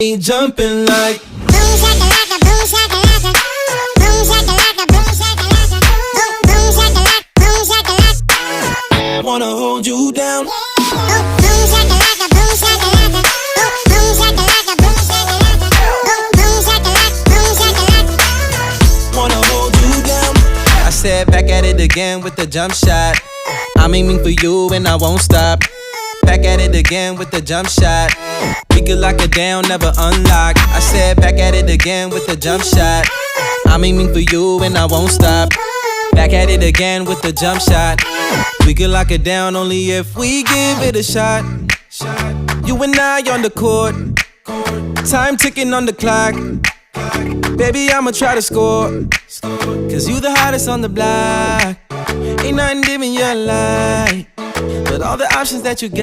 Jumping like boom shakalaka, boom shakalaka, boom shakalaka, boom shakalaka, boom shakalaka, boom shakalaka. wanna hold you down. Boom shakalaka, boom shakalaka, boom shakalaka, boom shakalaka, boom shakalaka, boom shakalaka. Wanna hold you down. I said back at it again with the jump shot. I'm aiming for you and I won't stop. Back at it again with the jump shot. We could lock it down, never unlock. I said back at it again with the jump shot. I'm aiming for you and I won't stop. Back at it again with the jump shot. We could lock it down only if we give it a shot. You and I on the court, time ticking on the clock. Baby, I'ma try to score, cause you the hottest on the block. Ain't nothing dimming your light, but all the options that you get.